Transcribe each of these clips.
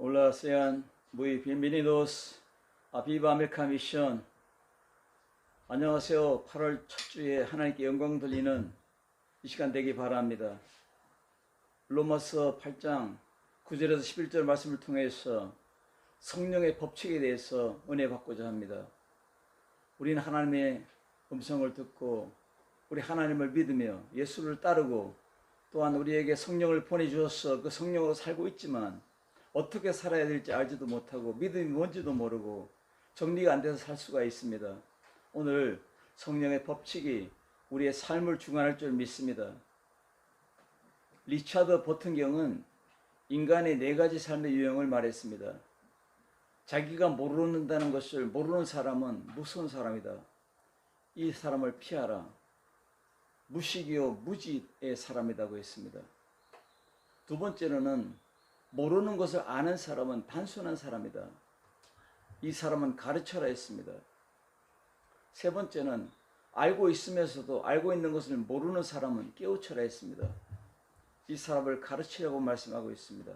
Hola, sean muy bienvenidos a Viva America Mission. 안녕하세요. 8월 첫 주에 하나님께 영광 돌리는 이 시간 되기 바랍니다. 로마서 8장 9절에서 11절 말씀을 통해서 성령의 법칙에 대해서 은혜 받고자 합니다. 우리는 하나님의 음성을 듣고 우리 하나님을 믿으며 예수를 따르고 또한 우리에게 성령을 보내주셔서 그 성령으로 살고 있지만 어떻게 살아야 될지 알지도 못하고 믿음이 뭔지도 모르고 정리가 안 돼서 살 수가 있습니다. 오늘 성령의 법칙이 우리의 삶을 주관할 줄 믿습니다. 리차드 버튼경은 인간의 4가지 삶의 유형을 말했습니다. 자기가 모른다는 것을 모르는 사람은 무서운 사람이다. 이 사람을 피하라. 무식이요 무지의 사람이라고 했습니다. 두 번째로는 모르는 것을 아는 사람은 단순한 사람이다. 이 사람은 가르쳐라 했습니다. 세 번째는 알고 있으면서도 알고 있는 것을 모르는 사람은 깨우쳐라 했습니다. 이 사람을 가르치라고 말씀하고 있습니다.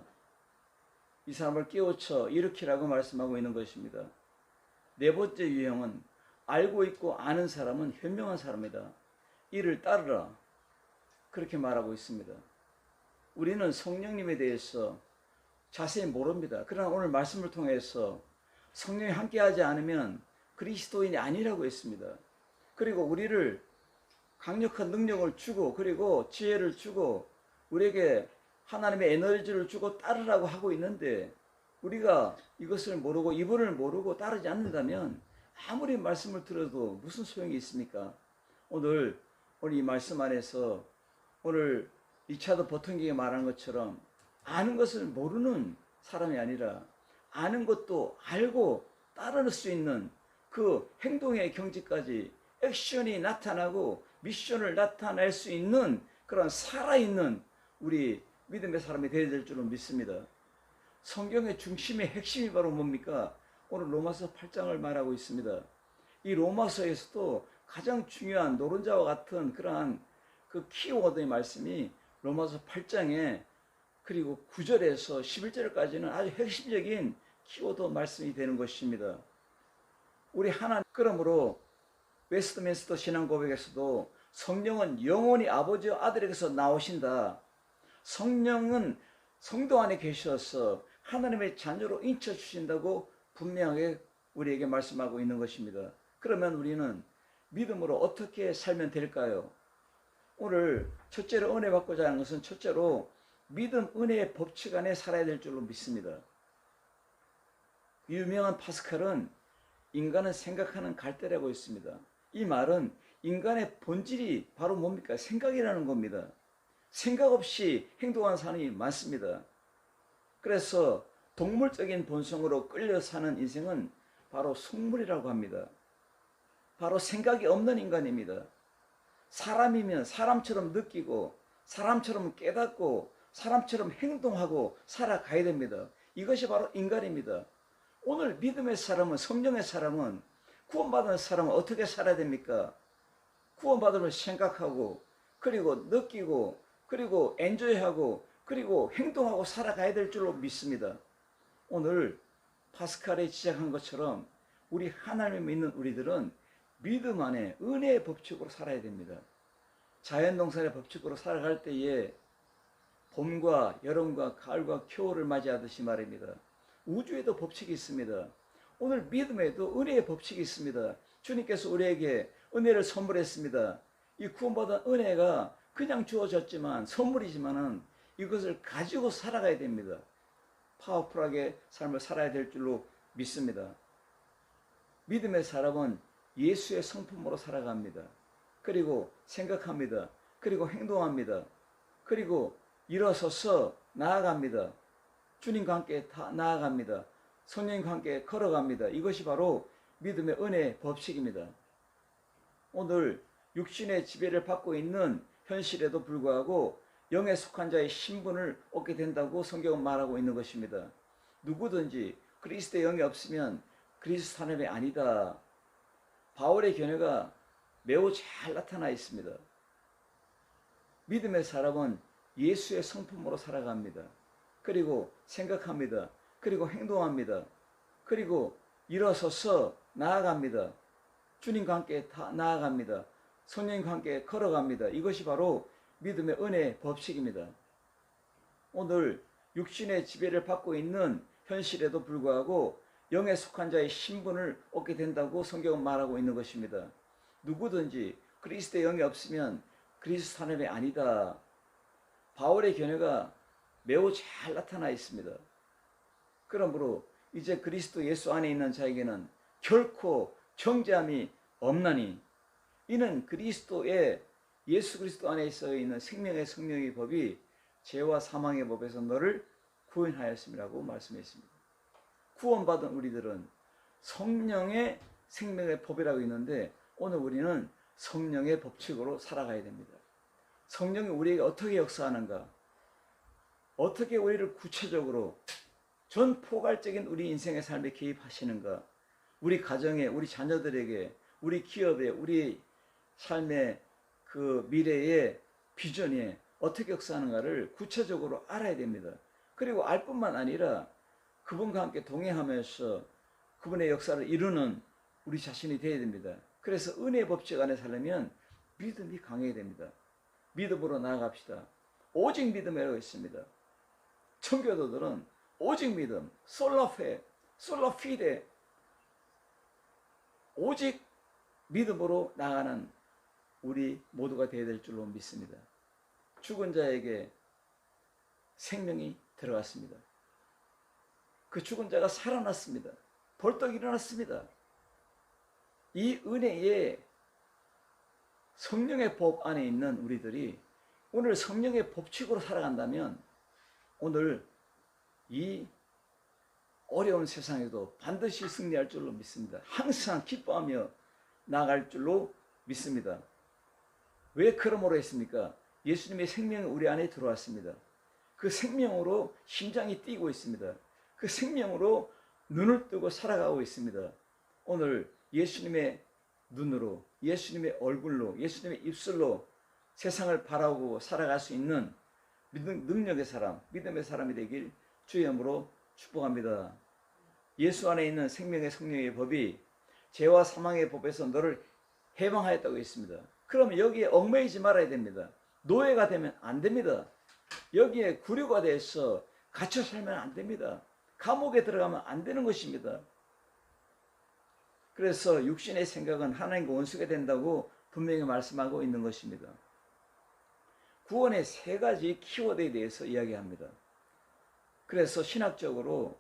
이 사람을 깨우쳐 일으키라고 말씀하고 있는 것입니다. 네 번째 유형은 알고 있고 아는 사람은 현명한 사람이다. 이를 따르라. 그렇게 말하고 있습니다. 우리는 성령님에 대해서 자세히 모릅니다. 그러나 오늘 말씀을 통해서 성령이 함께하지 않으면 그리스도인이 아니라고 했습니다. 그리고 우리를 강력한 능력을 주고 그리고 지혜를 주고 우리에게 하나님의 에너지를 주고 따르라고 하고 있는데 우리가 이것을 모르고 이분을 모르고 따르지 않는다면 아무리 말씀을 들어도 무슨 소용이 있습니까? 오늘 이 말씀 안에서 오늘 리차드 버튼경이 말한 것처럼 아는 것을 모르는 사람이 아니라 아는 것도 알고 따를 수 있는 그 행동의 경지까지 액션이 나타나고 미션을 나타낼 수 있는 그런 살아있는 우리 믿음의 사람이 되어야 될 줄로 믿습니다. 성경의 중심의 핵심이 바로 뭡니까? 오늘 로마서 8장을 말하고 있습니다. 이 로마서에서도 가장 중요한 노른자와 같은 그러한 그 키워드의 말씀이 로마서 8장에 그리고 9절에서 11절까지는 아주 핵심적인 키워드 말씀이 되는 것입니다. 우리 하나님, 그러므로 웨스트민스터 신앙고백에서도 성령은 영원히 아버지와 아들에게서 나오신다. 성령은 성도 안에 계셔서 하나님의 자녀로 인쳐주신다고 분명하게 우리에게 말씀하고 있는 것입니다. 그러면 우리는 믿음으로 어떻게 살면 될까요? 오늘 첫째로 은혜 받고자 하는 것은 첫째로 믿음, 은혜의 법칙 안에 살아야 될 줄로 믿습니다. 유명한 파스칼은 인간은 생각하는 갈대라고 했습니다. 이 말은 인간의 본질이 바로 뭡니까? 생각이라는 겁니다. 생각 없이 행동하는 사람이 많습니다. 그래서 동물적인 본성으로 끌려 사는 인생은 바로 속물이라고 합니다. 바로 생각이 없는 인간입니다. 사람이면 사람처럼 느끼고 사람처럼 깨닫고 사람처럼 행동하고 살아가야 됩니다. 이것이 바로 인간입니다. 오늘 믿음의 사람은, 성령의 사람은, 구원받은 사람은 어떻게 살아야 됩니까? 구원받으면 생각하고 그리고 느끼고 그리고 엔조이하고 그리고 행동하고 살아가야 될 줄로 믿습니다. 오늘 파스칼이 지적한 것처럼 우리 하나님을 믿는 우리들은 믿음 안에 은혜의 법칙으로 살아야 됩니다. 자연동산의 법칙으로 살아갈 때에 봄과 여름과 가을과 겨울을 맞이하듯이 말입니다. 우주에도 법칙이 있습니다. 오늘 믿음에도 은혜의 법칙이 있습니다. 주님께서 우리에게 은혜를 선물했습니다. 이 구원받은 은혜가 그냥 주어졌지만 선물이지만은 이것을 가지고 살아가야 됩니다. 파워풀하게 삶을 살아야 될 줄로 믿습니다. 믿음의 사람은 예수의 성품으로 살아갑니다. 그리고 생각합니다. 그리고 행동합니다. 그리고 일어서서 나아갑니다. 주님과 함께 나아갑니다. 성령님과 함께 걸어갑니다. 이것이 바로 믿음의 은혜의 법칙입니다. 오늘 육신의 지배를 받고 있는 현실에도 불구하고 영에 속한 자의 신분을 얻게 된다고 성경은 말하고 있는 것입니다. 누구든지 그리스도의 영이 없으면 그리스도 사람이 아니다. 바울의 견해가 매우 잘 나타나 있습니다. 믿음의 사람은 예수의 성품으로 살아갑니다. 그리고 생각합니다. 그리고 행동합니다. 그리고 일어서서 나아갑니다. 주님과 함께 나아갑니다. 성령님과 함께 걸어갑니다. 이것이 바로 믿음의 은혜의 법칙입니다. 오늘 육신의 지배를 받고 있는 현실에도 불구하고 영에 속한 자의 신분을 얻게 된다고 성경은 말하고 있는 것입니다. 누구든지 그리스도의 영이 없으면 그리스도 사람이 아니다. 바울의 견해가 매우 잘 나타나 있습니다. 그러므로 이제 그리스도 예수 안에 있는 자에게는 결코 정죄함이 없나니 이는 그리스도의 예수 그리스도 안에 있는 생명의 성령의 법이 죄와 사망의 법에서 너를 구원하였음이라고 말씀했습니다. 구원받은 우리들은 성령의 생명의 법이라고 있는데 오늘 우리는 성령의 법칙으로 살아가야 됩니다. 성령이 우리에게 어떻게 역사하는가, 어떻게 우리를 구체적으로 전 포괄적인 우리 인생의 삶에 개입하시는가, 우리 가정에, 우리 자녀들에게, 우리 기업에, 우리 삶의 그 미래의 비전에 어떻게 역사하는가를 구체적으로 알아야 됩니다. 그리고 알 뿐만 아니라 그분과 함께 동행하면서 그분의 역사를 이루는 우리 자신이 되어야 됩니다. 그래서 은혜의 법칙 안에 살려면 믿음이 강해야 됩니다. 믿음으로 나아갑시다. 오직 믿음이라고 있습니다. 청교도들은 오직 믿음, 솔라페, 솔라피데, 오직 믿음으로 나아가는 우리 모두가 되어야 될 줄로 믿습니다. 죽은 자에게 생명이 들어갔습니다. 그 죽은 자가 살아났습니다. 벌떡 일어났습니다. 이 은혜의 성령의 법 안에 있는 우리들이 오늘 성령의 법칙으로 살아간다면 오늘 이 어려운 세상에도 반드시 승리할 줄로 믿습니다. 항상 기뻐하며 나아갈 줄로 믿습니다. 왜 그러므로 했습니까? 예수님의 생명이 우리 안에 들어왔습니다. 그 생명으로 심장이 뛰고 있습니다. 그 생명으로 눈을 뜨고 살아가고 있습니다. 오늘 예수님의 눈으로, 예수님의 얼굴로, 예수님의 입술로 세상을 바라보고 살아갈 수 있는 능력의 사람, 믿음의 사람이 되길 주의 이름으로 축복합니다. 예수 안에 있는 생명의 성령의 법이 죄와 사망의 법에서 너를 해방하였다고 했습니다. 그러면 여기에 얽매이지 말아야 됩니다. 노예가 되면 안 됩니다. 여기에 구류가 돼서 갇혀 살면 안 됩니다. 감옥에 들어가면 안 되는 것입니다. 그래서 육신의 생각은 하나님과 원수가 된다고 분명히 말씀하고 있는 것입니다. 구원의 세 가지 키워드에 대해서 이야기합니다. 그래서 신학적으로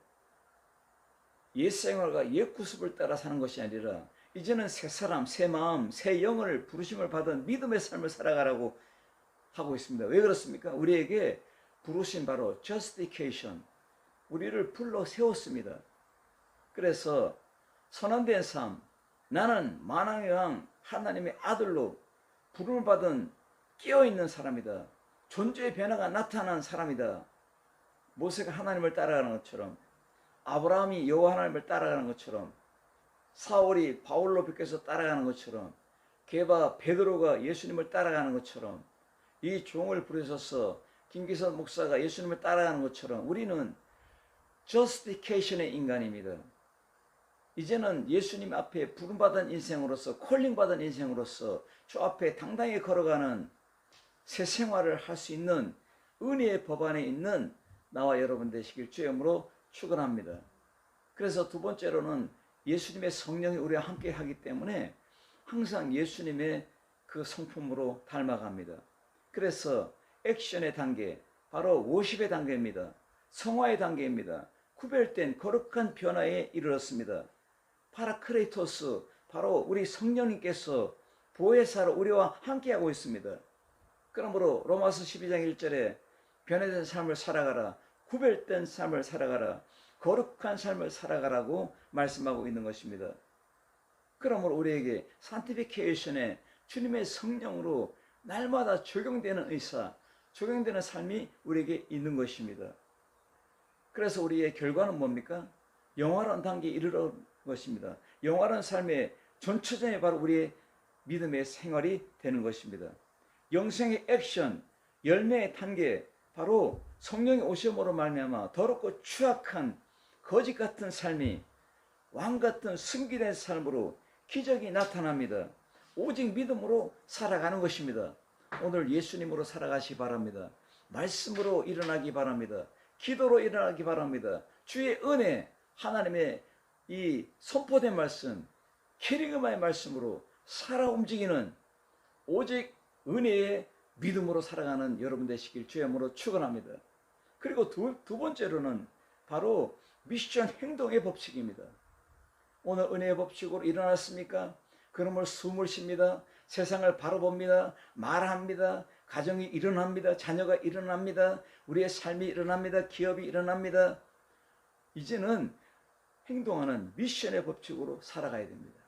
옛 생활과 옛 구습을 따라 사는 것이 아니라 이제는 새 사람, 새 마음, 새 영을 부르심을 받은 믿음의 삶을 살아가라고 하고 있습니다. 왜 그렇습니까? 우리에게 부르심 바로 justification, 우리를 불러 세웠습니다. 그래서 선언된 삶, 나는 만왕의 왕 하나님의 아들로 부름을 받은 깨어있는 사람이다. 존재의 변화가 나타난 사람이다. 모세가 하나님을 따라가는 것처럼, 아브라함이 여호와 하나님을 따라가는 것처럼, 사울이 바울로 비켜서 따라가는 것처럼, 게바 베드로가 예수님을 따라가는 것처럼, 이 종을 부르셔서 김기선 목사가 예수님을 따라가는 것처럼 우리는 justification의 인간입니다. 이제는 예수님 앞에 부름받은 인생으로서, 콜링받은 인생으로서 주 앞에 당당히 걸어가는 새 생활을 할 수 있는 은혜의 법 안에 있는 나와 여러분 되시길 주의 이름으로 축원합니다. 그래서 두 번째로는 예수님의 성령이 우리와 함께 하기 때문에 항상 예수님의 그 성품으로 닮아갑니다. 그래서 액션의 단계, 바로 워십의 단계입니다. 성화의 단계입니다. 구별된 거룩한 변화에 이르렀습니다. 파라크레이토스, 바로 우리 성령님께서 보혜사로 우리와 함께하고 있습니다. 그러므로 로마서 12장 1절에 변화된 삶을 살아가라, 구별된 삶을 살아가라, 거룩한 삶을 살아가라고 말씀하고 있는 것입니다. 그러므로 우리에게 산티피케이션에 주님의 성령으로 날마다 적용되는 의사, 적용되는 삶이 우리에게 있는 것입니다. 그래서 우리의 결과는 뭡니까? 영화로운 단계에 이르는 것입니다. 영화로운 삶의 전초점이 바로 우리의 믿음의 생활이 되는 것입니다. 영생의 액션, 열매의 단계, 바로 성령의 오심으로 말미암아 더럽고 추악한 거짓 같은 삶이 왕 같은 승기된 삶으로 기적이 나타납니다. 오직 믿음으로 살아가는 것입니다. 오늘 예수님으로 살아가시 바랍니다. 말씀으로 일어나기 바랍니다. 기도로 일어나기 바랍니다. 주의 은혜, 하나님의 이 선포된 말씀, 캐리그마의 말씀으로 살아 움직이는 오직 은혜의 믿음으로 살아가는 여러분 되시길 주의 이름으로 축원합니다. 그리고 두 번째로는 바로 미션 행동의 법칙입니다. 오늘 은혜의 법칙으로 일어났습니까? 그러므로 숨을 쉽니다. 세상을 바라봅니다. 말합니다. 가정이 일어납니다. 자녀가 일어납니다. 우리의 삶이 일어납니다. 기업이 일어납니다. 이제는 행동하는 미션의 법칙으로 살아가야 됩니다.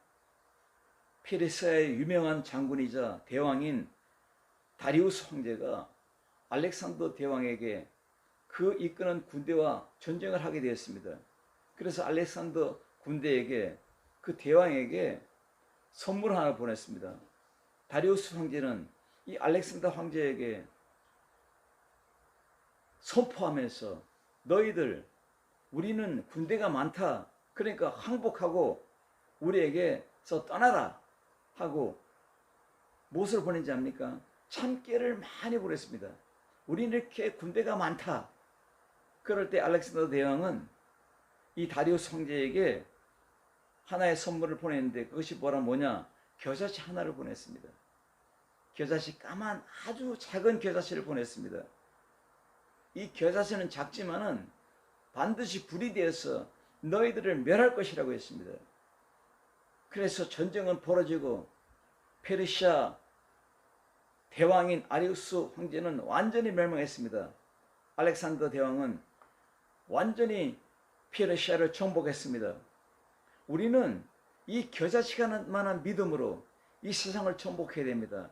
페르시아의 유명한 장군이자 대왕인 다리우스 황제가 알렉산더 대왕에게 그 이끄는 군대와 전쟁을 하게 되었습니다. 그래서 알렉산더 군대에게 그 대왕에게 선물 하나 보냈습니다. 다리우스 황제는 이 알렉산더 황제에게 선포하면서 너희들 우리는 군대가 많다. 그러니까 항복하고 우리에게서 떠나라 하고 무엇을 보낸지 압니까? 참깨를 많이 보냈습니다. 우리는 이렇게 군대가 많다. 그럴 때 알렉산더 대왕은 이 다리우스 황제에게 하나의 선물을 보냈는데 그것이 뭐냐? 겨자씨 하나를 보냈습니다. 겨자씨 까만 아주 작은 겨자씨를 보냈습니다. 이 겨자씨는 작지만은 반드시 불이 되어서 너희들을 멸할 것이라고 했습니다. 그래서 전쟁은 벌어지고 페르시아 대왕인 아리우스 황제는 완전히 멸망했습니다. 알렉산더 대왕은 완전히 페르시아를 정복했습니다. 우리는 이 겨자씨만한 믿음으로 이 세상을 정복해야 됩니다.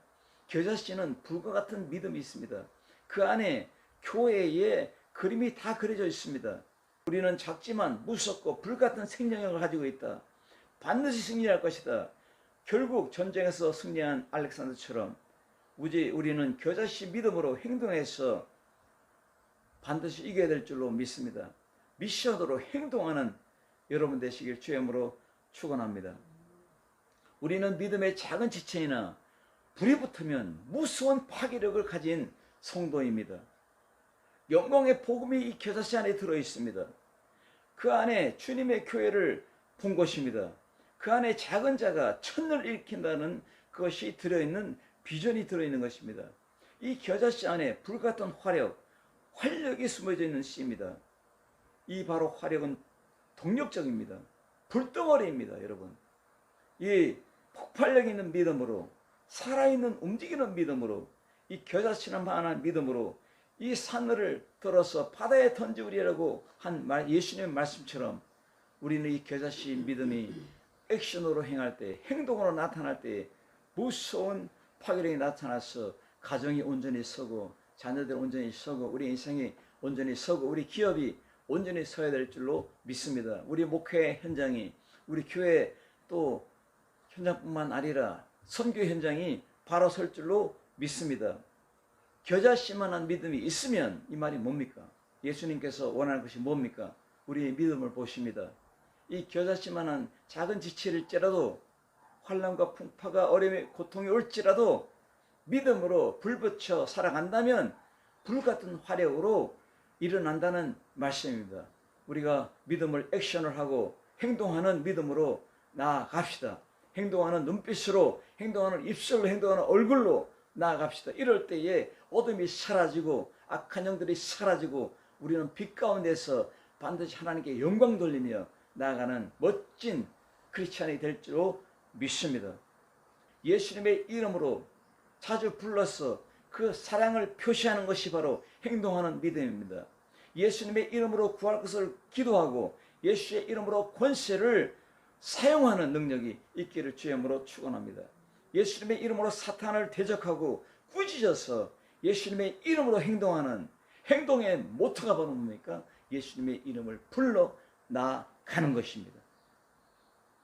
겨자씨는 불과 같은 믿음이 있습니다. 그 안에 교회의 그림이 다 그려져 있습니다. 우리는 작지만 무섭고 불같은 생명력을 가지고 있다. 반드시 승리할 것이다. 결국 전쟁에서 승리한 알렉산더처럼 우리는 겨자씨 믿음으로 행동해서 반드시 이겨야 될 줄로 믿습니다. 미션으로 행동하는 여러분 되시길 주의 이름으로 축원합니다. 우리는 믿음의 작은 지체이나 불이 붙으면 무서운 파괴력을 가진 성도입니다. 영광의 복음이 이 겨자씨 안에 들어 있습니다. 그 안에 주님의 교회를 본 것입니다. 그 안에 작은 자가 천을 일으킨다는 것이 들어있는 비전이 들어있는 것입니다. 이 겨자씨 안에 불같은 활력이 숨어져 있는 씨입니다. 이 바로 활력은 동력적입니다. 불덩어리입니다, 여러분. 이 폭발력 있는 믿음으로, 살아있는 움직이는 믿음으로, 이 겨자씨만한 믿음으로 이 산을 들어서 바다에 던지우리라고 한 예수님의 말씀처럼 우리는 이 겨자씨 믿음이 액션으로 행할 때, 행동으로 나타날 때 무서운 파괴력이 나타나서 가정이 온전히 서고 자녀들 온전히 서고 우리 인생이 온전히 서고 우리 기업이 온전히 서야 될 줄로 믿습니다. 우리 목회 현장이 우리 교회 또 현장뿐만 아니라 선교 현장이 바로 설 줄로 믿습니다. 겨자씨만한 믿음이 있으면 이 말이 뭡니까? 예수님께서 원하는 것이 뭡니까? 우리의 믿음을 보십니다. 이 겨자씨만한 작은 지체일지라도 환난과 풍파가 어려움이 고통이 올지라도 믿음으로 불붙여 살아간다면 불같은 화력으로 일어난다는 말씀입니다. 우리가 믿음을 액션을 하고 행동하는 믿음으로 나아갑시다. 행동하는 눈빛으로, 행동하는 입술로, 행동하는 얼굴로 나아갑시다. 이럴 때에 어둠이 사라지고 악한 영들이 사라지고 우리는 빛 가운데서 반드시 하나님께 영광 돌리며 나아가는 멋진 크리스찬이 될 줄로 믿습니다. 예수님의 이름으로 자주 불러서 그 사랑을 표시하는 것이 바로 행동하는 믿음입니다. 예수님의 이름으로 구할 것을 기도하고 예수의 이름으로 권세를 사용하는 능력이 있기를 주의 이름으로 축원합니다. 예수님의 이름으로 사탄을 대적하고 꾸짖어서 예수님의 이름으로 행동하는 행동의 모토가 바로 뭡니까? 예수님의 이름을 불러 나가는 것입니다.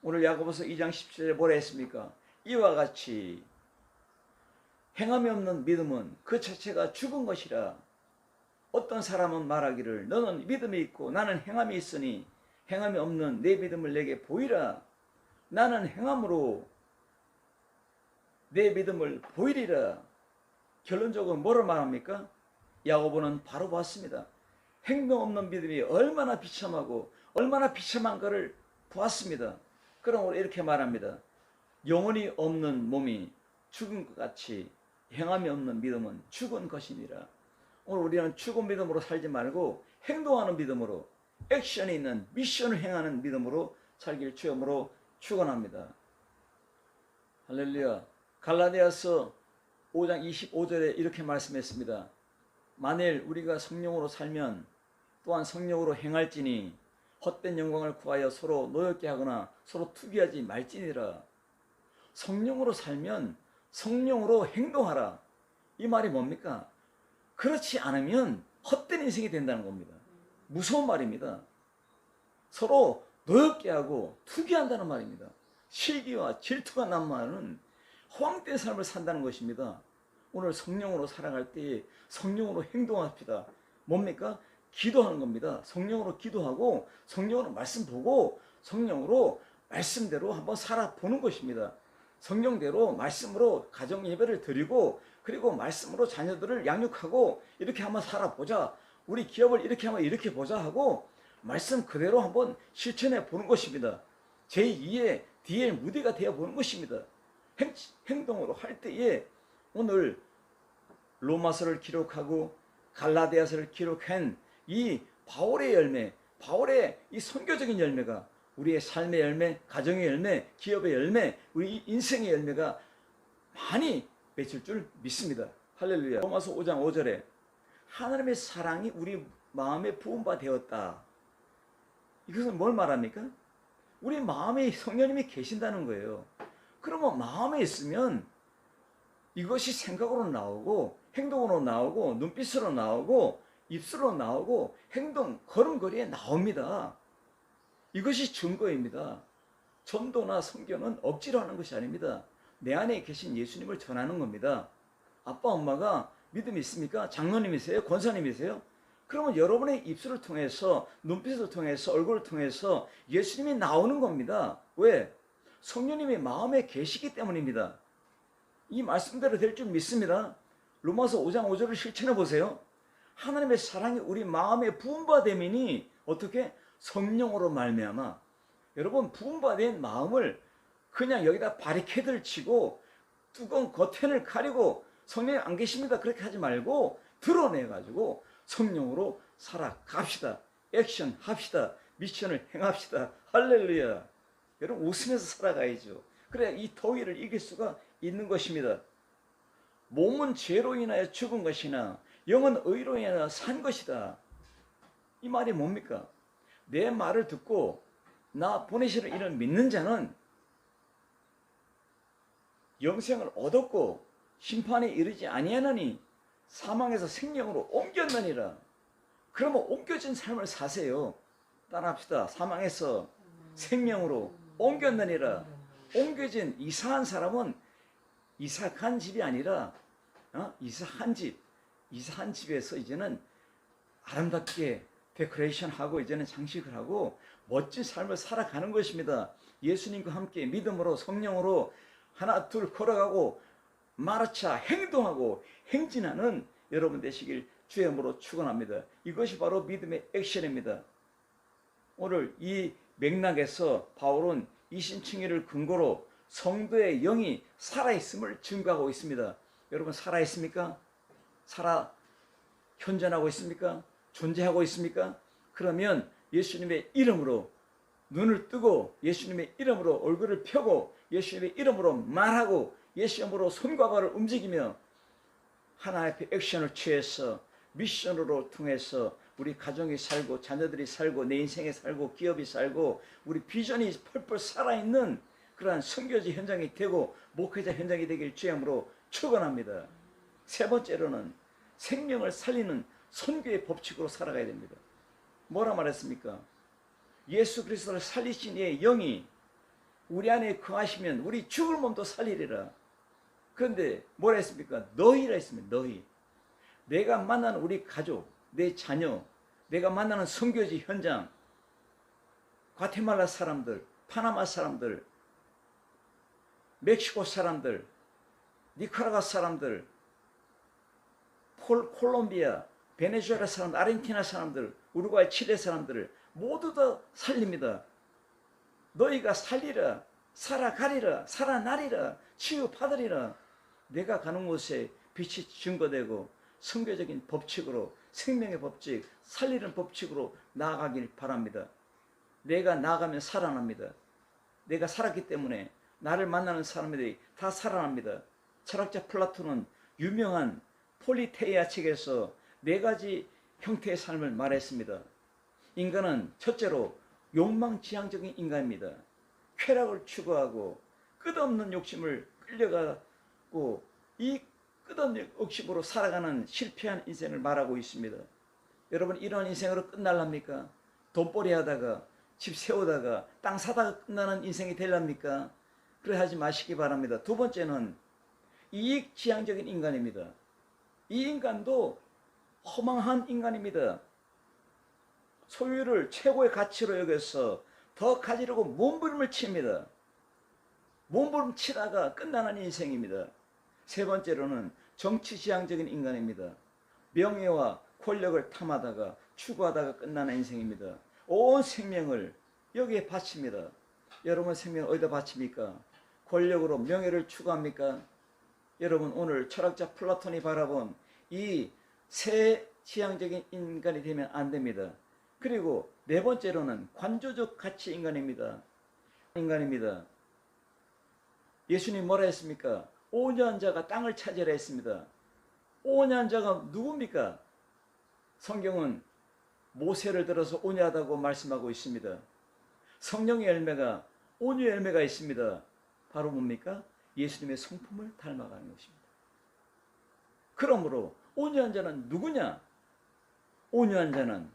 오늘 야고보서 2장 17절에 뭐라 했습니까? 이와 같이 행함이 없는 믿음은 그 자체가 죽은 것이라. 어떤 사람은 말하기를 너는 믿음이 있고 나는 행함이 있으니 행함이 없는 내 믿음을 내게 보이라. 나는 행함으로 내 믿음을 보이리라. 결론적으로 뭐를 말합니까? 야고보는 바로 봤습니다. 행동 없는 믿음이 얼마나 비참하고 얼마나 비참한 것을 보았습니다. 그럼 이렇게 말합니다. 영혼이 없는 몸이 죽은 것 같이 행함이 없는 믿음은 죽은 것이니라. 오늘 우리는 죽은 믿음으로 살지 말고 행동하는 믿음으로, 액션이 있는 미션을 행하는 믿음으로 살길 주님으로 축원합니다. 할렐루야. 갈라디아서 5장 25절에 이렇게 말씀했습니다. 만일 우리가 성령으로 살면 또한 성령으로 행할지니 헛된 영광을 구하여 서로 노엽게 하거나 서로 투기하지 말지니라. 성령으로 살면 성령으로 행동하라. 이 말이 뭡니까? 그렇지 않으면 헛된 인생이 된다는 겁니다. 무서운 말입니다. 서로 노엽게 하고 투기한다는 말입니다. 시기와 질투가 난무하는 허황된 삶을 산다는 것입니다. 오늘 성령으로 살아갈 때 성령으로 행동합시다. 뭡니까? 기도하는 겁니다. 성령으로 기도하고 성령으로 말씀 보고 성령으로 말씀대로 한번 살아보는 것입니다. 성령대로 말씀으로 가정 예배를 드리고 그리고 말씀으로 자녀들을 양육하고 이렇게 한번 살아보자. 우리 기업을 이렇게 하면 이렇게 보자 하고 말씀 그대로 한번 실천해 보는 것입니다. 제2의 D.L. 무디가 되어 보는 것입니다. 행동으로 할 때에 오늘 로마서를 기록하고 갈라디아서를 기록한 이 바울의 열매, 바울의 이 선교적인 열매가 우리의 삶의 열매, 가정의 열매, 기업의 열매, 우리 인생의 열매가 많이 맺힐 줄 믿습니다. 할렐루야. 로마서 5장 5절에 하나님의 사랑이 우리 마음에 부은 바 되었다. 이것은 뭘 말합니까? 우리 마음에 성령님이 계신다는 거예요. 그러면 마음에 있으면 이것이 생각으로 나오고 행동으로 나오고 눈빛으로 나오고 입술로 나오고 행동, 걸음걸이에 나옵니다. 이것이 증거입니다. 전도나 선교는 억지로 하는 것이 아닙니다. 내 안에 계신 예수님을 전하는 겁니다. 아빠 엄마가 믿음이 있습니까? 장로님이세요? 권사님이세요? 그러면 여러분의 입술을 통해서 눈빛을 통해서 얼굴을 통해서 예수님이 나오는 겁니다. 왜? 성령님이 마음에 계시기 때문입니다. 이 말씀대로 될 줄 믿습니다. 로마서 5장 5절을 실천해 보세요. 하나님의 사랑이 우리 마음에 부은 바 되면이 어떻게? 성령으로 말미암아. 여러분 부은 바 된 마음을 그냥 여기다 바리케이드를 치고 뜨거운 커튼을 가리고 성령이 안 계십니다 그렇게 하지 말고 드러내가지고 성령으로 살아갑시다. 액션 합시다. 미션을 행합시다. 할렐루야. 여러분 웃으면서 살아가야죠. 그래야 이 더위를 이길 수가 있는 것입니다. 몸은 죄로 인하여 죽은 것이나 영은 의로 인하여 산 것이다. 이 말이 뭡니까? 내 말을 듣고 나 보내시는 이를 믿는 자는 영생을 얻었고 심판에 이르지 아니하느니 사망에서 생명으로 옮겼느니라. 그러면 옮겨진 삶을 사세요. 따라합시다. 사망에서 생명으로 옮겼느니라. 옮겨진 이사한 사람은 이사간 집이 아니라 이사한 집, 이사한 집에서 이제는 아름답게 데코레이션 하고 이제는 장식을 하고 멋진 삶을 살아가는 것입니다. 예수님과 함께 믿음으로 성령으로 하나 둘 걸어가고 마르차 행동하고 행진하는 여러분 되시길 주의 이름으로 축원합니다. 이것이 바로 믿음의 액션입니다. 오늘 이 맥락에서 바울은 이신칭의를 근거로 성도의 영이 살아있음을 증거하고 있습니다. 여러분 살아있습니까? 현존하고 있습니까? 존재하고 있습니까? 그러면 예수님의 이름으로 눈을 뜨고 예수님의 이름으로 얼굴을 펴고 예수님의 이름으로 말하고 예수 이름으로 손과 발을 움직이며 하나의 액션을 취해서 미션으로 통해서 우리 가정이 살고 자녀들이 살고 내 인생에 살고 기업이 살고 우리 비전이 펄펄 살아있는 그러한 선교지 현장이 되고 목회자 현장이 되길 주임으로 축원합니다. 세 번째로는 생명을 살리는 선교의 법칙으로 살아가야 됩니다. 뭐라 말했습니까? 예수 그리스도를 살리신 이의 영이 우리 안에 거하시면 우리 죽을 몸도 살리리라. 그런데 뭐라 했습니까? 너희라 했습니다. 너희. 내가 만나는 우리 가족, 내 자녀, 내가 만나는 선교지 현장, 과테말라 사람들, 파나마 사람들, 멕시코 사람들, 니카라과 사람들, 콜롬비아, 베네수엘라 사람들, 아르헨티나 사람들, 우루과이, 칠레 사람들을 모두 다 살립니다. 너희가 살리라, 살아가리라, 살아나리라, 치유받으리라. 내가 가는 곳에 빛이 증거되고 성교적인 법칙으로, 생명의 법칙, 살리는 법칙으로 나아가길 바랍니다. 내가 나아가면 살아납니다. 내가 살았기 때문에 나를 만나는 사람들이 다 살아납니다. 철학자 플라톤은 유명한 폴리테이아 책에서 4가지 형태의 삶을 말했습니다. 인간은 첫째로 욕망지향적인 인간입니다. 쾌락을 추구하고 끝없는 욕심을 끌려가고 이 끝없는 욕심으로 살아가는 실패한 인생을 말하고 있습니다. 여러분, 이런 인생으로 끝날랍니까? 돈벌이 하다가 집 세우다가 땅 사다가 끝나는 인생이 되랍니까? 그래 하지 마시기 바랍니다. 두 번째는 이익지향적인 인간입니다. 이 인간도 허망한 인간입니다. 소유를 최고의 가치로 여겨서 더 가지려고 몸부림을 칩니다. 몸부림 치다가 끝나는 인생입니다. 세 번째로는 정치지향적인 인간입니다. 명예와 권력을 탐하다가 추구하다가 끝나는 인생입니다. 온 생명을 여기에 바칩니다. 여러분 생명을 어디다 바칩니까? 권력으로 명예를 추구합니까? 여러분, 오늘 철학자 플라톤이 바라본 이 세 지향적인 인간이 되면 안 됩니다. 그리고 네 번째로는 관조적 가치 인간입니다. 예수님 뭐라 했습니까? 온유한 자가 땅을 차지하라 했습니다. 온유한 자가 누굽니까? 성경은 모세를 들어서 온유하다고 말씀하고 있습니다. 성령의 열매가, 온유 열매가 있습니다. 바로 뭡니까? 예수님의 성품을 닮아가는 것입니다. 그러므로 온유한 자는 누구냐? 온유한 자는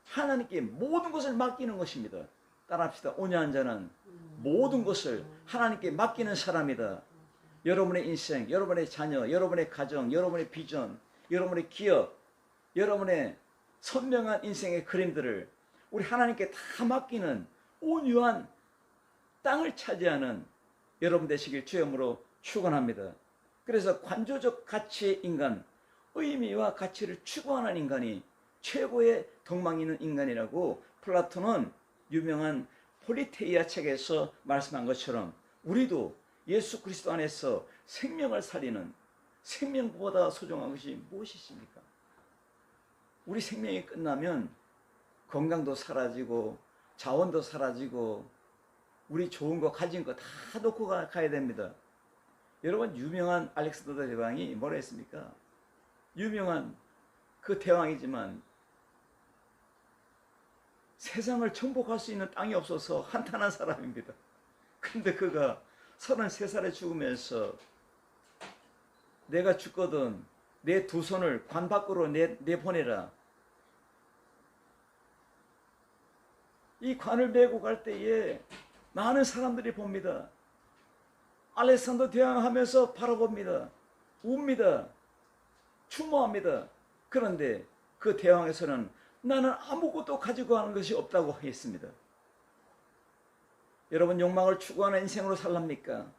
하나님께 모든 것을 맡기는 것입니다. 따라합시다. 온유한 자는 모든 것을 하나님께 맡기는 사람이다. 여러분의 인생, 여러분의 자녀, 여러분의 가정, 여러분의 비전, 여러분의 기업, 여러분의 선명한 인생의 그림들을 우리 하나님께 다 맡기는 온유한 땅을 차지하는 여러분 되시길 주님으로 축원합니다. 그래서 관조적 가치의 인간, 의미와 가치를 추구하는 인간이 최고의 덕망이 있는 인간이라고 플라톤은 유명한 폴리테이아 책에서 말씀한 것처럼 우리도 예수 그리스도 안에서 생명을 살리는, 생명보다 소중한 것이 무엇이 있습니까? 우리 생명이 끝나면 건강도 사라지고 자원도 사라지고 우리 좋은 거 가진 거 다 놓고 가야 됩니다. 여러분, 유명한 알렉산더 대왕이 뭐라 했습니까? 유명한 그 대왕이지만 세상을 정복할 수 있는 땅이 없어서 한탄한 사람입니다. 근데 그가 33살에 죽으면서 내가 죽거든 내 두 손을 관 밖으로 내보내라. 이 관을 메고 갈 때에 많은 사람들이 봅니다. 알렉산더 대왕 하면서 바라봅니다. 웁니다. 추모합니다. 그런데 그 대왕에서는 나는 아무것도 가지고 가는 것이 없다고 했습니다. 여러분, 욕망을 추구하는 인생으로 살랍니까?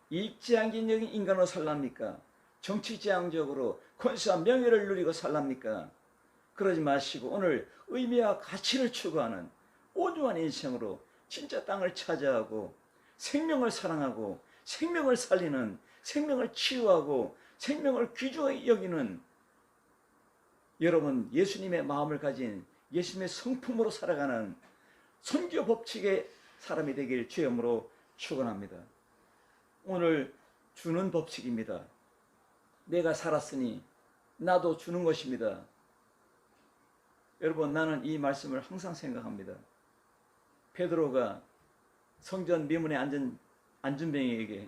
이익지향적인 인간으로 살랍니까? 정치지향적으로 권세와 명예를 누리고 살랍니까? 그러지 마시고 오늘 의미와 가치를 추구하는 온유한 인생으로 진짜 땅을 차지하고 생명을 사랑하고 생명을 살리는, 생명을 치유하고 생명을 귀중하게 여기는 여러분, 예수님의 마음을 가진 예수님의 성품으로 살아가는 선교 법칙의 사람이 되길 주님으로 축원합니다. 오늘 주는 법칙입니다. 내가 살았으니 나도 주는 것입니다. 여러분, 나는 이 말씀을 항상 생각합니다. 베드로가 성전 미문에 앉은 안준뱅이에게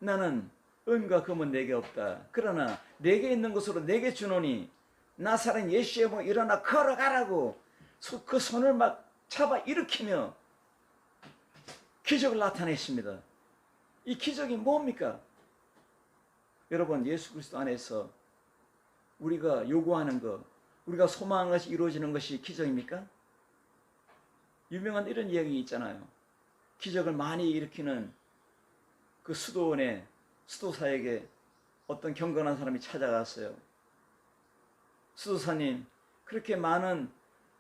나는 은과 금은 내게 없다. 그러나 내게 있는 것으로 내게 주노니 나사렛 예수의 뭐 일어나 걸어가라고 그 손을 막 잡아 일으키며 기적을 나타냈습니다. 이 기적이 뭡니까? 여러분, 예수 그리스도 안에서 우리가 요구하는 것, 우리가 소망한 것이 이루어지는 것이 기적입니까? 유명한 이런 이야기 있잖아요. 기적을 많이 일으키는 그 수도사에게 어떤 경건한 사람이 찾아갔어요. 수도사님, 그렇게 많은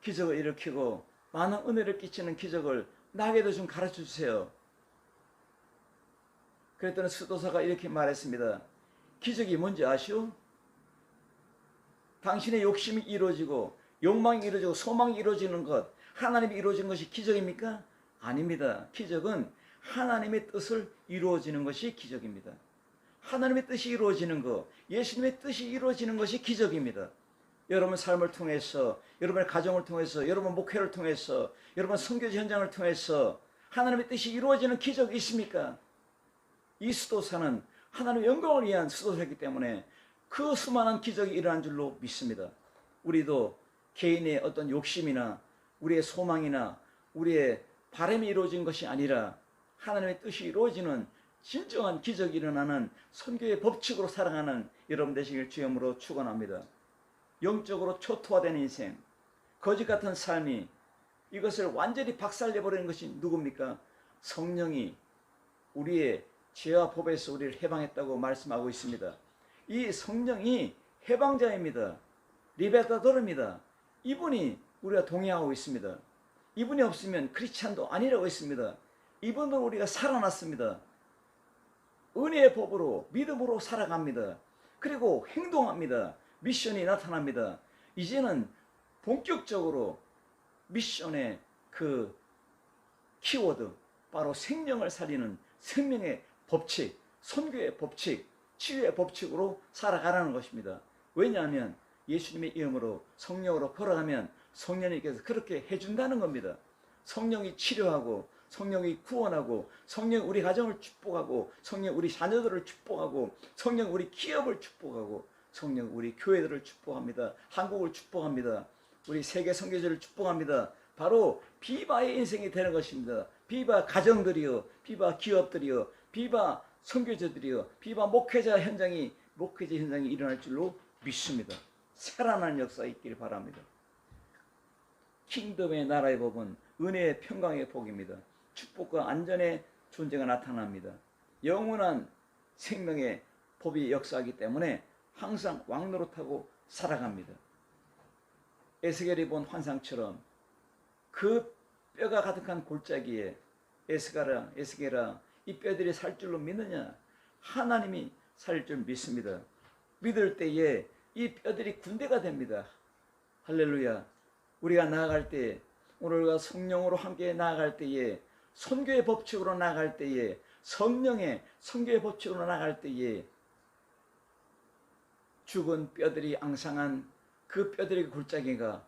기적을 일으키고 많은 은혜를 끼치는 기적을 나에게도 좀 가르쳐 주세요. 그랬더니 수도사가 이렇게 말했습니다. 기적이 뭔지 아시오? 당신의 욕심이 이루어지고 욕망이 이루어지고 소망이 이루어지는 것, 하나님이 이루어지는 것이 기적입니까? 아닙니다. 기적은 하나님의 뜻을 이루어지는 것이 기적입니다. 하나님의 뜻이 이루어지는 것, 예수님의 뜻이 이루어지는 것이 기적입니다. 여러분 삶을 통해서, 여러분의 가정을 통해서, 여러분 목회를 통해서, 여러분 선교지 현장을 통해서 하나님의 뜻이 이루어지는 기적이 있습니까? 이 수도사는 하나님의 영광을 위한 수도사이기 때문에 그 수많은 기적이 일어난 줄로 믿습니다. 우리도 개인의 어떤 욕심이나 우리의 소망이나 우리의 바람이 이루어진 것이 아니라 하나님의 뜻이 이루어지는 진정한 기적이 일어나는 선교의 법칙으로 살아가는 여러분 되시길 주님으로 축원합니다. 영적으로 초토화된 인생, 거짓 같은 삶이 이것을 완전히 박살내버리는 것이 누굽니까? 성령이 우리의 죄와 법에서 우리를 해방했다고 말씀하고 있습니다. 이 성령이 해방자입니다. 리베타도르입니다. 이분이 우리가 동행하고 있습니다. 이분이 없으면 크리스찬도 아니라고 했습니다. 이분으로 우리가 살아났습니다. 은혜의 법으로 믿음으로 살아갑니다. 그리고 행동합니다. 미션이 나타납니다. 이제는 본격적으로 미션의 그 키워드, 바로 생명을 살리는 생명의 법칙, 선교의 법칙, 치유의 법칙으로 살아가라는 것입니다. 왜냐하면 예수님의 이름으로 성령으로 걸어가면 성령님께서 그렇게 해준다는 겁니다. 성령이 치료하고, 성령이 구원하고, 성령 우리 가정을 축복하고, 성령 우리 자녀들을 축복하고, 성령 우리 기업을 축복하고, 성령 우리 교회들을 축복합니다. 한국을 축복합니다. 우리 세계 선교제를 축복합니다. 바로 비바의 인생이 되는 것입니다. 비바 가정들이요, 비바 기업들이요, 비바 선교제들이요, 비바 목회자 현장이 일어날 줄로 믿습니다. 살아나는 역사가 있기를 바랍니다. 킹덤의 나라의 법은 은혜의 평강의 복입니다. 축복과 안전의 존재가 나타납니다. 영원한 생명의 법이 역사하기 때문에 항상 왕노릇하고 살아갑니다. 에스겔이 본 환상처럼 그 뼈가 가득한 골짜기에 에스겔아, 이 뼈들이 살 줄로 믿느냐? 하나님이 살 줄 믿습니다. 믿을 때에 이 뼈들이 군대가 됩니다. 할렐루야. 우리가 나아갈 때에, 오늘과 성령으로 함께 나아갈 때에, 선교의 법칙으로 나아갈 때에, 성령의 선교의 법칙으로 나아갈 때에 죽은 뼈들이 앙상한 그 뼈들의 골짜기가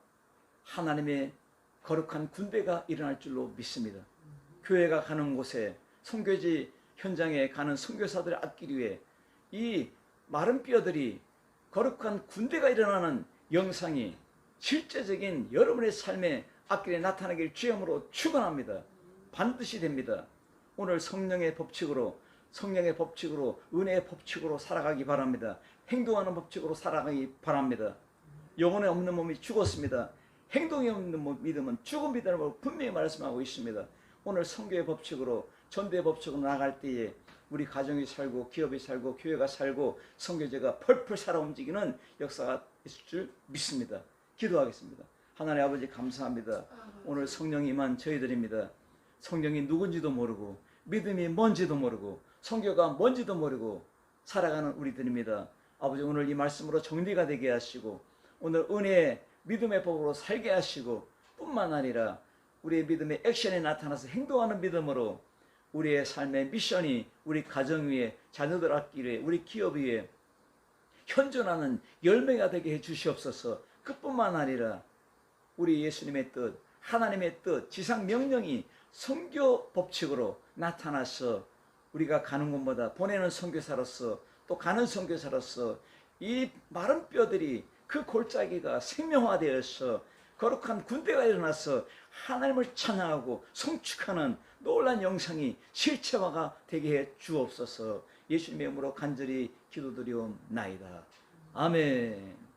하나님의 거룩한 군대가 일어날 줄로 믿습니다. 교회가 가는 곳에, 선교지 현장에 가는 선교사들의 앞길 위에 이 마른 뼈들이 거룩한 군대가 일어나는 영상이 실제적인 여러분의 삶의 앞길에 나타나길 주님으로 축원합니다. 반드시 됩니다. 오늘 성령의 법칙으로, 은혜의 법칙으로 살아가기 바랍니다. 행동하는 법칙으로 살아가기 바랍니다. 영혼에 없는 몸이 죽었습니다. 행동이 없는 믿음은 죽은 믿음이라고 분명히 말씀하고 있습니다. 오늘 선교의 법칙으로, 전도의 법칙으로 나아갈 때에 우리 가정이 살고, 기업이 살고, 교회가 살고, 선교제가 펄펄 살아 움직이는 역사가 있을 줄 믿습니다. 기도하겠습니다. 하나님 아버지 감사합니다. 오늘 성령이 임한 저희들입니다. 성령이 누군지도 모르고, 믿음이 뭔지도 모르고, 선교가 뭔지도 모르고 살아가는 우리들입니다. 아버지, 오늘 이 말씀으로 정리가 되게 하시고, 오늘 은혜의 믿음의 법으로 살게 하시고, 뿐만 아니라 우리의 믿음의 액션에 나타나서 행동하는 믿음으로 우리의 삶의 미션이 우리 가정 위에, 자녀들 앞길 위에, 우리 기업 위에 현존하는 열매가 되게 해 주시옵소서. 그뿐만 아니라 우리 예수님의 뜻, 하나님의 뜻, 지상 명령이 선교 법칙으로 나타나서 우리가 가는 곳마다 보내는 선교사로서, 또 가는 선교사로서 이 마른 뼈들이, 그 골짜기가 생명화되어서 거룩한 군대가 일어나서 하나님을 찬양하고 송축하는 놀라운 영상이 실체화가 되게 해 주옵소서. 예수님의 이름으로 간절히 기도드리옵나이다. 아멘.